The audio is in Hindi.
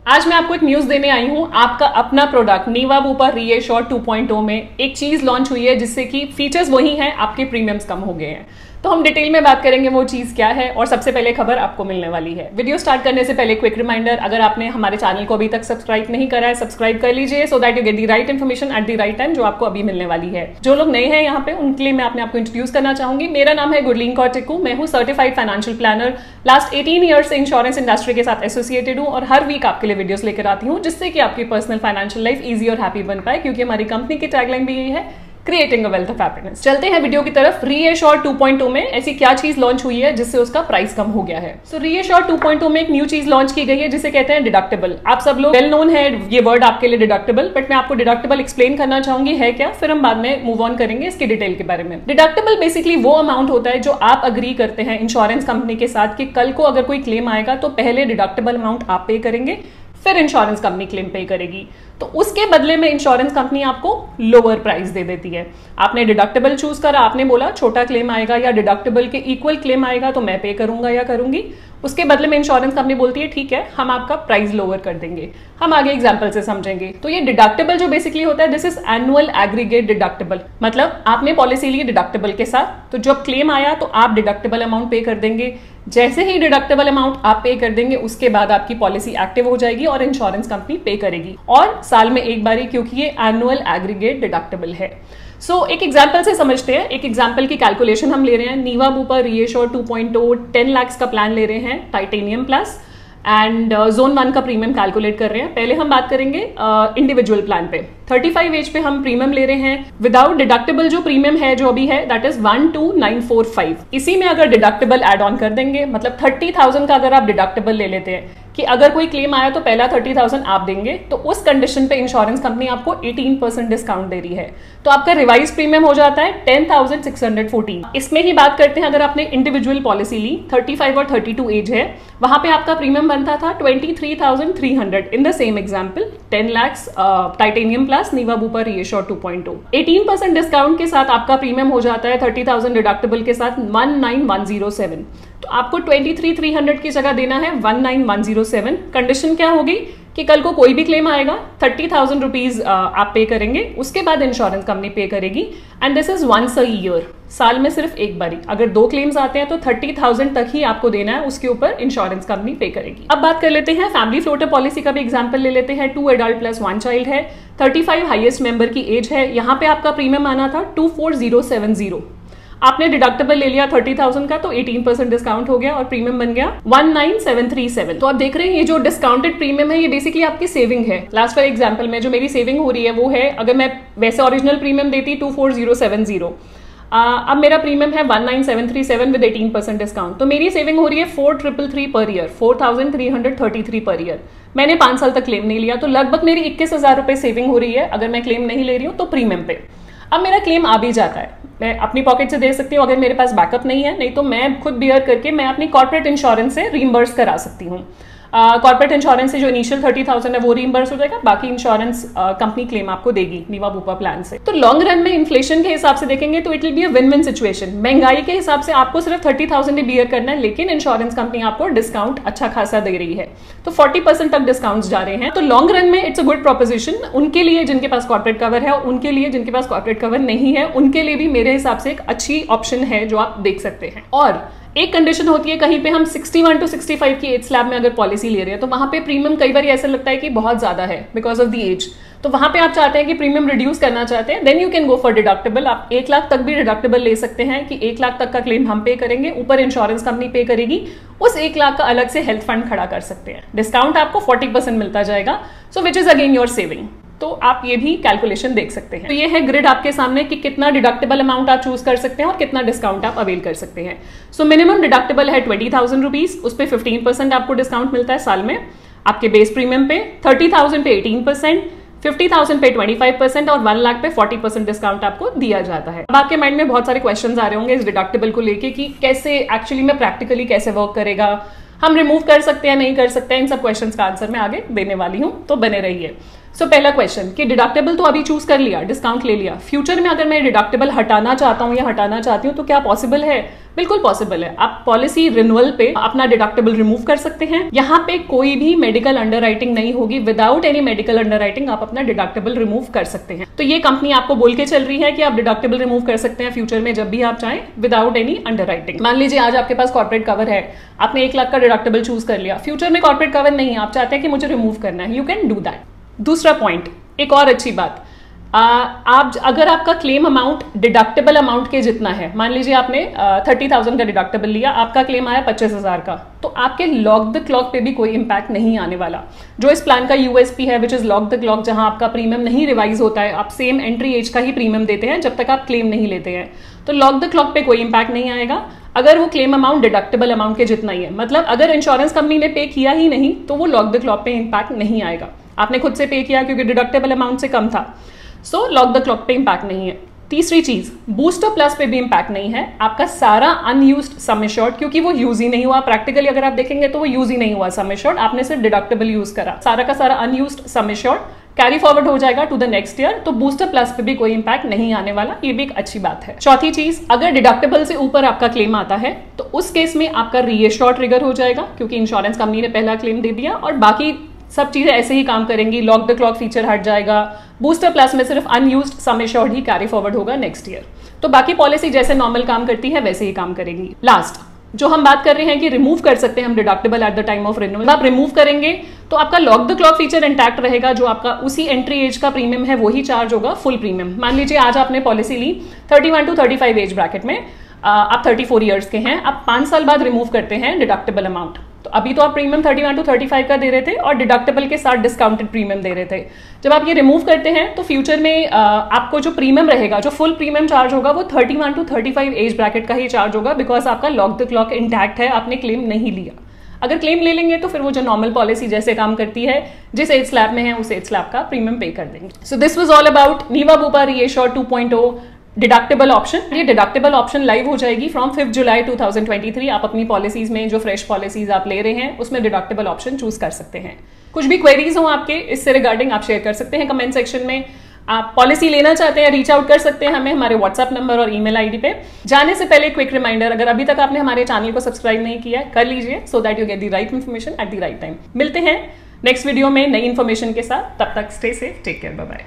आज मैं आपको एक न्यूज देने आई हूँ। आपका अपना प्रोडक्ट नीवा बूपर रीएश्योर 2.0 में एक चीज लॉन्च हुई है जिससे कि फीचर्स वही हैं, आपके प्रीमियम्स कम हो गए हैं। तो हम डिटेल में बात करेंगे वो चीज क्या है और सबसे पहले खबर आपको मिलने वाली है। वीडियो स्टार्ट करने से पहले क्विक रिमाइंडर, अगर आपने हमारे चैनल को अभी तक सब्सक्राइब नहीं करा है, सब्सक्राइब कर लीजिए so that you get the right information at the right time, जो आपको अभी मिलने वाली है। जो लोग नए हैं यहाँ पे उनके लिए मैं अपने आपको इंट्रोड्यूस करना चाहूंगी। मेरा नाम है गुरलीन कौर टिक्कू, मैं हूँ certified financial planner. Last 18 years से इंश्योरेंस इंडस्ट्री के साथ एसोसिएटेड हूँ और हर वीक आपके लिए वीडियोस लेकर आती हूँ जिससे कि आपकी पर्सनल फाइनेंशियल लाइफ ईजी और हैप्पी बन पाए, क्योंकि हमारी कंपनी की टैगलाइन भी यही है, creating a wealth of happiness. चलते हैं वीडियो की तरफ। रीएश्योर 2.0 में ऐसी क्या चीज लॉन्च हुई है जिससे उसका प्राइस कम हो गया है। सो रीएश्योर 2.0 में एक न्यू चीज लॉन्च की गई है जिसे कहते हैं डिडक्टेबल। आप सब लोग वेल नोन है ये वर्ड आपके लिए डिडक्टेबल, बट मैं आपको डिडक्टेबल एक्सप्लेन करना चाहूंगी है क्या, फिर हम बाद में मूव ऑन करेंगे इसकी डिटेल के बारे में। डिडक्टेबल बेसिकली वो अमाउंट होता है जो आप अग्री करते हैं इंश्योरेंस कंपनी के साथ कि कल को अगर कोई क्लेम आएगा तो पहले डिडक्टेबल अमाउंट आप पे करेंगे, फिर इंश्योरेंस कंपनी क्लेम पे करेगी। तो उसके बदले में इंश्योरेंस कंपनी आपको लोअर प्राइस दे देती है। आपने डिडक्टेबल चूज करा, आपने बोला छोटा क्लेम आएगा या डिडक्टेबल के इक्वल क्लेम आएगा तो मैं पे करूंगा या करूंगी। उसके बदले में इंश्योरेंस कंपनी बोलती है ठीक है, हम आपका प्राइस लोअर कर देंगे। हम आगे एग्जांपल से समझेंगे। तो ये डिडक्टेबल जो बेसिकली होता है, this is annual aggregate deductible. मतलब आपने पॉलिसी ली डिडक्टेबल के साथ, तो जब क्लेम आया तो आप डिडक्टेबल अमाउंट पे कर देंगे। जैसे ही डिडक्टेबल अमाउंट आप पे कर देंगे उसके बाद आपकी पॉलिसी एक्टिव हो जाएगी और इंश्योरेंस कंपनी पे करेगी, और साल में एक बारी, क्योंकि ये एनुअल एग्रीगेट डिडक्टेबल है। सो एक एग्जांपल से समझते हैं। एक एग्जांपल की कैलकुलेशन हम ले रहे हैं। नीवा बूपर रीएश्योर 2.0 10 लाख का प्लान ले रहे हैं, टाइटेनियम प्लस, एंड जोन 1 का प्रीमियम कैलकुलेट कर रहे हैं। पहले हम बात करेंगे इंडिविजुअल प्लान पे। 35 एज पे हम प्रीमियम ले रहे हैं। विदाउट डिडक्टेबल जो प्रीमियम है जो अभी है दैट इज 12945। इसी में अगर डिडक्टेबल एड ऑन कर देंगे, मतलब 30,000 का अगर आप डिडक्टेबल ले लेते हैं कि अगर कोई क्लेम आया तो पहला 30,000 आप देंगे, तो उस कंडीशन पे इंश्योरेंस कंपनी आपको 18% डिस्काउंट दे रही है। तो आपका रिवाइज प्रीमियम हो जाता है 10,614। इसमें ही बात करते हैं, अगर आपने इंडिविजुअल पॉलिसी ली, 35 और 32 एज है, वहां पे आपका प्रीमियम बनता था 23,300 in the same example, 10 lakh titanium plus Niva Bupa reassure 2.0। 18% discount के साथ आपका प्रीमियम हो जाता है 30,000 डिडक्टेबल के साथ 19,107। तो आपको 23,300 की जगह देना है 19,107। कंडीशन क्या होगी कि कल को कोई भी क्लेम आएगा 30,000 रुपीज आप पे करेंगे, उसके बाद इंश्योरेंस कंपनी पे करेगी, and this is once a year, साल में सिर्फ एक बारी। अगर 2 क्लेम्स आते हैं तो 30,000 तक ही आपको देना है, उसके ऊपर इंश्योरेंस कंपनी पे करेगी। अब बात कर लेते हैं फैमिली फ्लोटर पॉलिसी का भी एग्जांपल ले लेते हैं। 2 एडल्ट प्लस 1 चाइल्ड है, 35 हाईएस्ट मेंबर की एज है। यहाँ पे आपका प्रीमियम आना था 24,070। आपने डिडक्टेबल ले लिया 30,000 का, तो 18% डिस्काउंट हो गया और प्रीमियम बन गया 19,737। तो आप देख रहे हैं ये जो डिस्काउंटेड प्रीमियम है ये बेसिकली आपकी सेविंग है। लास्ट फॉर एग्जांपल में जो मेरी सेविंग हो रही है वो है, अगर मैं वैसे ओरिजिनल प्रीमियम देती 24,070, अब मेरा प्रीमियम है 19,737 विद 18% डिस्काउंट, तो मेरी सेविंग हो रही है 4,333 पर ईयर, 4,333 पर ईयर। मैंने 5 साल तक क्लेम नहीं लिया, तो लगभग मेरी 21,000 रुपए सेविंग हो रही है अगर मैं क्लेम नहीं ले रही हूँ तो प्रीमियम पे। अब मेरा क्लेम आ भी जाता है, मैं अपनी पॉकेट से दे सकती हूँ अगर मेरे पास बैकअप नहीं है, नहीं तो मैं खुद बियर करके मैं अपनी कॉर्पोरेट इंश्योरेंस से रीइंबर्स करा सकती हूँ। कॉर्पोरेट इंश्योरेंस से जो इनिशियल 30,000 है वो रीइंबर्स हो जाएगा, बाकी इंश्योरेंस कंपनी क्लेम आपको देगी नीवा बूपर प्लान से। तो लॉन्ग रन में इन्फ्लेशन के हिसाब से देखेंगे तो it will be a win win situation. महंगाई के हिसाब से आपको सिर्फ 30,000 ही बियर करना है, लेकिन इंश्योरेंस कंपनी आपको डिस्काउंट अच्छा खासा दे रही है, तो 40% तक डिस्काउंट जा रहे हैं। तो लॉन्ग रन में इट्स अ गुड प्रोपोजिशन उनके लिए जिनके पास कॉर्पोरेट कवर है, और उनके लिए जिनके पास कॉर्पोरेट कवर नहीं है उनके लिए भी मेरे हिसाब से एक अच्छी ऑप्शन है जो आप देख सकते हैं। और एक कंडीशन होती है, कहीं पे हम 61 to 65 की एज स्लैब में अगर पॉलिसी ले रहे हैं तो वहां पे प्रीमियम कई बार ऐसा लगता है कि बहुत ज्यादा है बिकॉज ऑफ द एज, तो वहां पे आप चाहते हैं कि प्रीमियम रिड्यूस करना चाहते हैं, then you can go for deductible. आप 1 लाख तक भी डिडक्टेबल ले सकते हैं कि 1 लाख तक का क्लेम हम पे करेंगे, ऊपर इंश्योरेंस कंपनी पे करेगी, उस 1 लाख का अलग से हेल्थ फंड खड़ा कर सकते हैं। डिस्काउंट आपको 40% मिलता जाएगा, so which is again your saving. तो आप ये भी कैलकुलेशन देख सकते हैं। तो ये है ग्रिड आपके सामने कि कितना डिडक्टेबल अमाउंट आप चूज कर सकते हैं और कितना डिस्काउंट आप अवेल कर सकते हैं। सो मिनिमम डिडक्टेबल है 20,000 रुपीज, उस पर 15% आपको डिस्काउंट मिलता है साल में आपके बेस प्रीमियम पे, 30,000 पे 18%, 50,000 पे 25% और 1 लाख पे 40% डिस्काउंट आपको दिया जाता है। अब आपके माइंड में बहुत सारे क्वेश्चंस आ रहे होंगे इस डिडक्टेबल को लेके कि कैसे एक्चुअली में प्रैक्टिकली कैसे वर्क करेगा, हम रिमूव कर सकते हैं नहीं कर सकते हैं, इन सब क्वेश्चंस का आंसर मैं आगे देने वाली हूं, तो बने रहिए। सो पहला क्वेश्चन कि डिडक्टेबल तो अभी चूज कर लिया, डिस्काउंट ले लिया, फ्यूचर में अगर मैं डिडक्टेबल हटाना चाहता हूं या हटाना चाहती हूं तो क्या पॉसिबल है? बिल्कुल पॉसिबल है। आप पॉलिसी रिन्यूअल पे अपना डिडक्टेबल रिमूव कर सकते हैं। यहाँ पे कोई भी मेडिकल अंडरराइटिंग नहीं होगी, विदाउट एनी मेडिकल अंडरराइटिंग आप अपना डिडक्टेबल रिमूव कर सकते हैं। तो ये कंपनी आपको बोल के चल रही है कि आप डिडक्टेबल रिमूव कर सकते हैं फ्यूचर में जब भी आप चाहें, विदाउट एनी अंडरराइटिंग। मान लीजिए आज आपके पास कॉर्पोरेट कवर है, आपने 1 लाख का डिडक्टेबल चूज कर लिया, फ्यूचर में कॉर्पोरेट कवर नहीं है, आप चाहते हैं कि मुझे रिमूव करना है, यू कैन डू दैट। दूसरा पॉइंट, एक और अच्छी बात, आप अगर आपका क्लेम अमाउंट डिडक्टेबल अमाउंट के जितना है, मान लीजिए आपने 30,000 का डिडक्टेबल लिया, आपका क्लेम आया 25,000 का, तो आपके लॉक द क्लॉक पे भी कोई इंपैक्ट नहीं आने वाला। जो इस प्लान का यूएसपी है, which is lock the clock, जहां आपका प्रीमियम नहीं रिवाइज होता है, आप सेम एंट्री एज का ही प्रीमियम देते हैं जब तक आप क्लेम नहीं लेते हैं, तो लॉक द क्लॉक पे कोई इंपैक्ट नहीं आएगा अगर वो क्लेम अमाउंट डिडक्टेबल अमाउंट के जितना ही है। मतलब अगर इंश्योरेंस कंपनी ने पे किया ही नहीं तो वो लॉक द क्लॉक पे इंपैक्ट नहीं आएगा। आपने खुद से पे किया क्योंकि डिडक्टेबल अमाउंट से कम था, सो लॉक द क्लॉक पे इंपैक्ट नहीं है। तीसरी चीज, बूस्टर प्लस पे भी इंपैक्ट नहीं है। आपका सारा अनयूज्ड सम एश्योर्ड, क्योंकि वो यूज ही नहीं हुआ, प्रैक्टिकली अगर आप देखेंगे तो वो यूज ही नहीं हुआ सम एश्योर्ड, आपने सिर्फ डिडक्टेबल यूज करा, सारा का सारा unused sum assured carry forward हो जाएगा टू द नेक्स्ट ईयर, तो बूस्टर प्लस पे भी कोई इंपैक्ट नहीं आने वाला, ये भी एक अच्छी बात है। चौथी चीज, अगर डिडक्टेबल से ऊपर आपका क्लेम आता है तो उस केस में आपका रीएश्योर ट्रिगर हो जाएगा, क्योंकि इंश्योरेंस कंपनी ने पहला क्लेम दे दिया और बाकी सब चीजें ऐसे ही काम करेंगी, लॉक द क्लॉक फीचर हट जाएगा, बूस्टर प्लस में सिर्फ अनयूज्ड सम एश्योर्ड ही कैरी फॉरवर्ड होगा नेक्स्ट ईयर। तो बाकी पॉलिसी जैसे नॉर्मल काम करती है वैसे ही काम करेंगी। लास्ट जो हम बात कर रहे हैं कि रिमूव कर सकते हैं हम deductible at the time of renewal, आप रिमूव करेंगे तो आपका lock the clock feature intact रहेगा, जो आपका उसी एंट्री एज का प्रीमियम है वही चार्ज होगा, फुल प्रीमियम। मान लीजिए आज आपने पॉलिसी ली 31 to 35 एज ब्रैकेट में, आप 34 ईयर्स के हैं, आप 5 साल बाद रिमूव करते हैं डिडक्टेबल अमाउंट, तो अभी तो आप प्रीमियम 31 to 35 का दे रहे थे और डिडक्टेबल के साथ डिस्काउंटेड प्रीमियम दे रहे थे। जब आप ये रिमूव करते हैं तो फ्यूचर में आपको जो प्रीमियम रहेगा, जो फुल प्रीमियम चार्ज होगा वो 31 to 35 एज ब्रैकेट का ही चार्ज होगा, बिकॉज आपका लॉक द क्लॉक इंटैक्ट है, आपने क्लेम नहीं लिया। अगर क्लेम ले लेंगे तो फिर वो जो नॉर्मल पॉलिसी जैसे काम करती है, जिस एज स्लैब में है उस एज स्लैब का प्रीमियम पे कर देंगे। So this was all about Niva Bupa reassure 2.0 deductible option. ये डिडक्टेबल ऑप्शन लाइव हो जाएगी फ्रॉम 5 जुलाई 2023। आप अपनी पॉलिसीज में जो फ्रेश पॉलिसीज आप ले रहे हैं उसमें डिडक्टेबल ऑप्शन चूज कर सकते हैं। कुछ भी क्वेरीज हो आपके इससे रिगार्डिंग आप शेयर कर सकते हैं कमेंट सेक्शन में। आप पॉलिसी लेना चाहते हैं रीच आउट कर सकते हैं हमें हमारे व्हाट्सएप नंबर और ईमेल आईडी पे। जाने से पहले क्विक रिमाइंडर, अगर अभी तक आपने हमारे चैनल को सब्सक्राइब नहीं किया है कर लीजिए, so that you get the right information at the right time. मिलते हैं नेक्स्ट वीडियो में नई इन्फॉर्मेशन के साथ, तब तक stay safe, take care, bye bye.